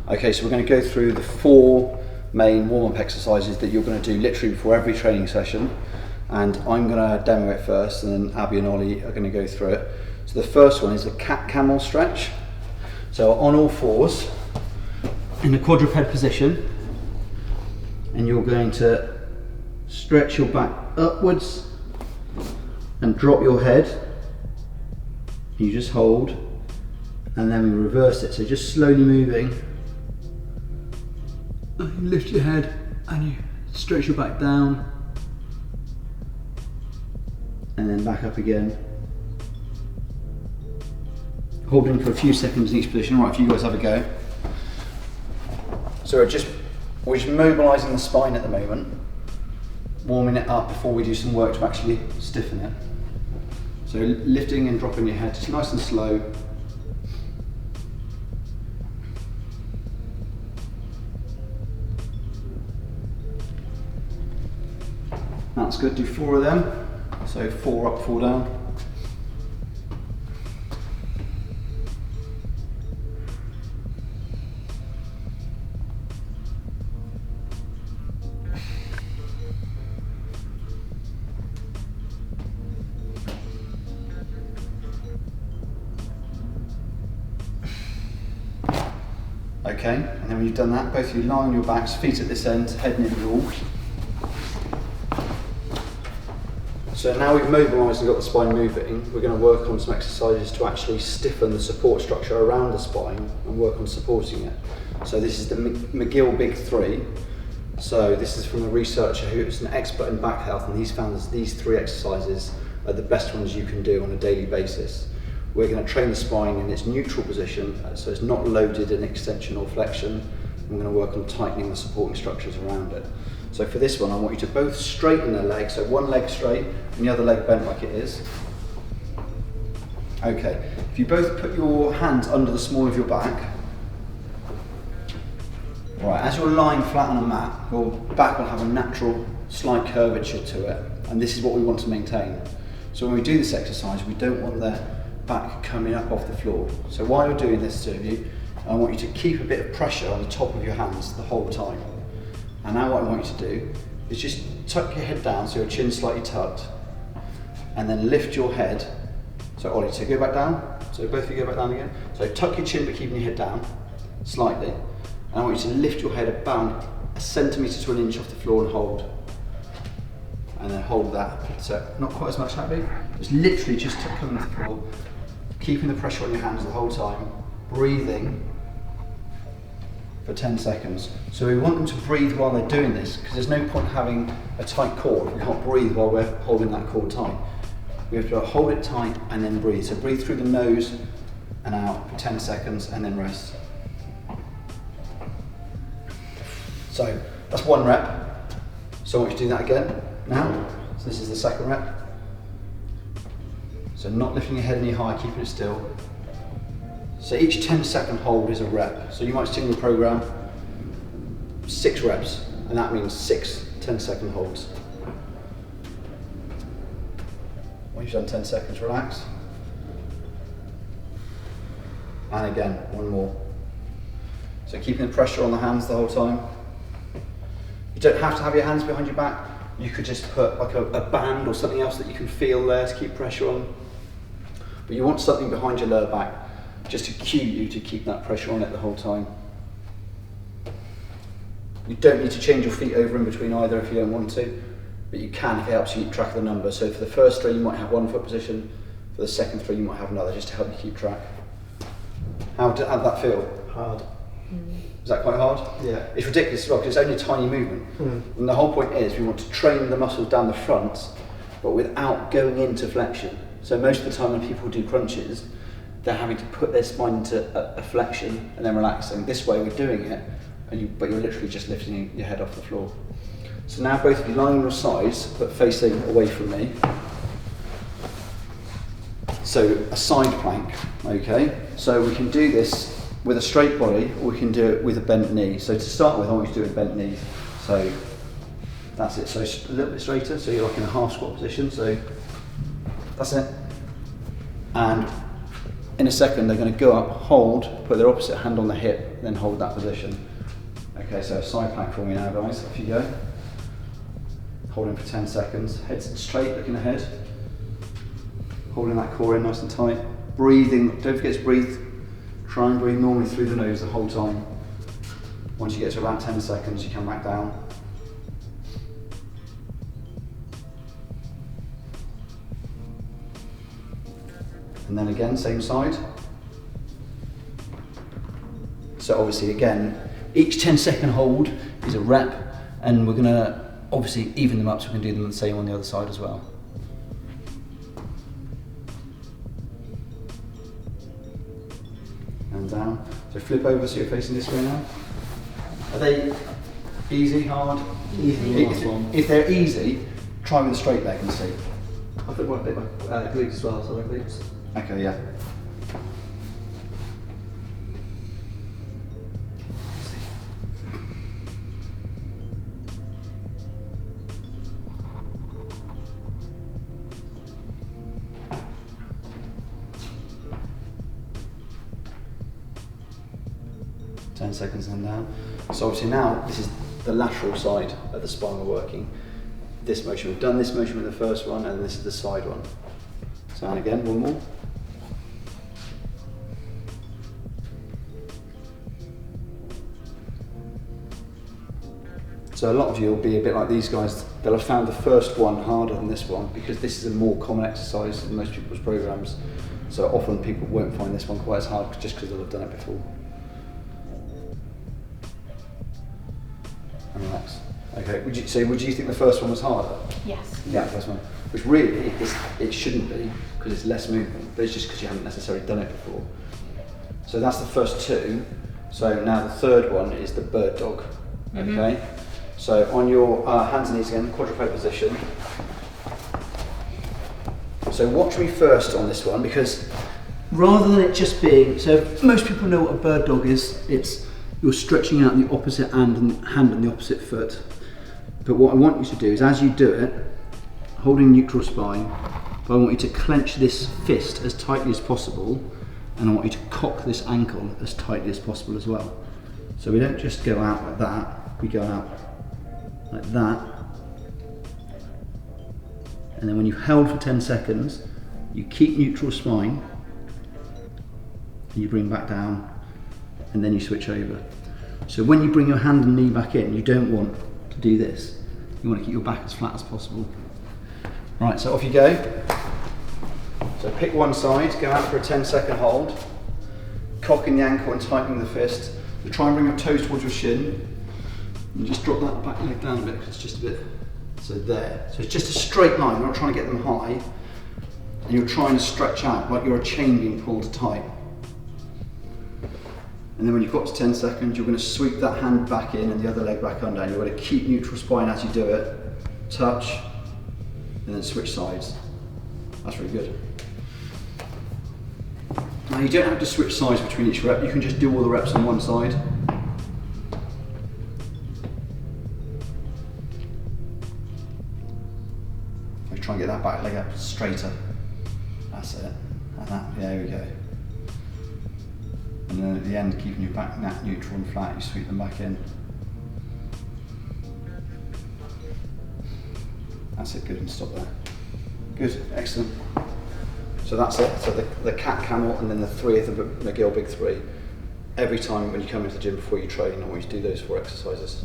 Okay, so we're going to go through the 4 main warm-up exercises that you're going to do literally before every training session, and I'm going to demo it first, and then Abby and Ollie are going to go through it. So the first one is the Camel Stretch. So on all fours, in a quadruped position, and you're going to stretch your back upwards and drop your head. You just hold, and then we reverse it. So just slowly moving. You lift your head and you stretch your back down, and then back up again. Holding for a few seconds in each position. Right, if you guys have a go. So we're just mobilising the spine at the moment, warming it up before we do some work to actually stiffen it. So lifting and dropping your head, just nice and slow. That's good, do 4 of them. So 4 up, 4 down. Okay, and then when you've done that, both of you lie on your backs, feet at this end, head near the wall. So now we've mobilised and got the spine moving, we're going to work on some exercises to actually stiffen the support structure around the spine and work on supporting it. So this is the Mcgill Big 3. So this is from a researcher who is an expert in back health, and he's found that these 3 exercises are the best ones you can do on a daily basis. We're going to train the spine in its neutral position, so it's not loaded in extension or flexion. We're going to work on tightening the supporting structures around it. So for this one, I want you to both straighten the leg, so one leg straight and the other leg bent like it is. Okay, if you both put your hands under the small of your back. Right, as you're lying flat on a mat, your back will have a natural slight curvature to it, and this is what we want to maintain. So when we do this exercise, we don't want the back coming up off the floor. So while you're doing this, 2 of you, I want you to keep a bit of pressure on the top of your hands the whole time. And now what I want you to do is just tuck your head down so your chin's slightly tucked, and then lift your head. So Ollie, so go back down. So both of you go back down again. So tuck your chin but keeping your head down slightly. And I want you to lift your head about 1 centimetre to 1 inch off the floor and hold. And then hold that. So not quite as much happy. It's literally just coming off the floor, keeping the pressure on your hands the whole time, breathing for 10 seconds. So we want them to breathe while they're doing this, because there's no point having a tight core if we can't breathe while we're holding that core tight. We have to hold it tight and then breathe. So breathe through the nose and out for 10 seconds and then rest. So that's 1 rep. So I want you to do that again now. So this is the 2nd rep. So not lifting your head any higher, keeping it still. So each 10-second hold is a rep. So you might see in your program 6 reps, and that means 6 10-second holds. When you've done 10 seconds, relax. And again, 1 more. So keeping the pressure on the hands the whole time. You don't have to have your hands behind your back. You could just put like a band or something else that you can feel there to keep pressure on. But you want something behind your lower back just to cue you to keep that pressure on it the whole time. You don't need to change your feet over in between either if you don't want to, but you can if it helps you keep track of the number. So for the first 3 you might have 1 foot position, for the second 3 you might have another, just to help you keep track. How'd that feel? Hard. Is that quite hard? Yeah. It's ridiculous as well because it's only a tiny movement. And the whole point is we want to train the muscles down the front, but without going into flexion. So most of the time when people do crunches, they're having to put their spine into a flexion and then relaxing. This way we're doing it, but you're literally just lifting your head off the floor. So now both of you lying on your sides, but facing away from me. So a side plank, okay? So we can do this with a straight body, or we can do it with a bent knee. So to start with, I want you to do a bent knee. So that's it. So a little bit straighter, so you're like in a half squat position. So that's it. And in a second, they're going to go up, hold, put their opposite hand on the hip, then hold that position. Okay, so side plank for me now, guys. Off you go. Holding for 10 seconds. Head straight, looking ahead. Holding that core in nice and tight. Breathing, don't forget to breathe. Try and breathe normally through the nose the whole time. Once you get to about 10 seconds, you come back down. And then again, same side. So obviously again, each 10-second hold is a rep, and we're gonna obviously even them up so we can do them the same on the other side as well. And down. So flip over so you're facing this way now. Are they easy, hard? Easy. If they're easy, try with a straight leg and see. I think one bit my glutes as well, so my glutes. Okay, yeah. Ten seconds and down. So obviously now this is the lateral side of the spine we're working. This motion, we've done this motion with the first one, and this is the side one. So and again, one more. So a lot of you will be a bit like these guys. They'll have found the first one harder than this one because this is a more common exercise in most people's programs. So often people won't find this one quite as hard just because they'll have done it before. And relax. Okay, would you think the first one was harder? Yes. Yeah, the first one. Which really, it shouldn't be because it's less movement, but it's just because you haven't necessarily done it before. So that's the first two. So now the third one is the bird dog. Okay. So on your hands and knees again, quadruped position. So watch me first on this one because rather than it just being, so most people know what a bird dog is. It's you're stretching out the opposite hand and the opposite foot. But what I want you to do is as you do it, holding neutral spine, I want you to clench this fist as tightly as possible, and I want you to cock this ankle as tightly as possible as well. So we don't just go out like that, we go out like that. And then when you've held for 10 seconds, you keep neutral spine, and you bring back down, and then you switch over. So when you bring your hand and knee back in, you don't want to do this. You want to keep your back as flat as possible. Right, so off you go. So pick one side, go out for a 10-second hold, cocking the ankle and tightening the fist. So try and bring your toes towards your shin, and just drop that back leg down a bit because it's just a bit, so there. So it's just a straight line, you're not trying to get them high, and you're trying to stretch out like you're a chain being pulled tight. And then when you've got to 10 seconds, you're going to sweep that hand back in and the other leg back under. And you're going to keep neutral spine as you do it, touch, and then switch sides. That's really good. Now you don't have to switch sides between each rep, you can just do all the reps on one side. So try and get that back leg up straighter. That's it. And that, yeah, there we go. And then at the end, keeping your back neutral and flat, you sweep them back in. That's it, good, and stop there. Good, excellent. So that's it. So the cat, camel, and then the three of the Mcgill big three. Every time when you come into the gym before you train, I want you to do those 4 exercises.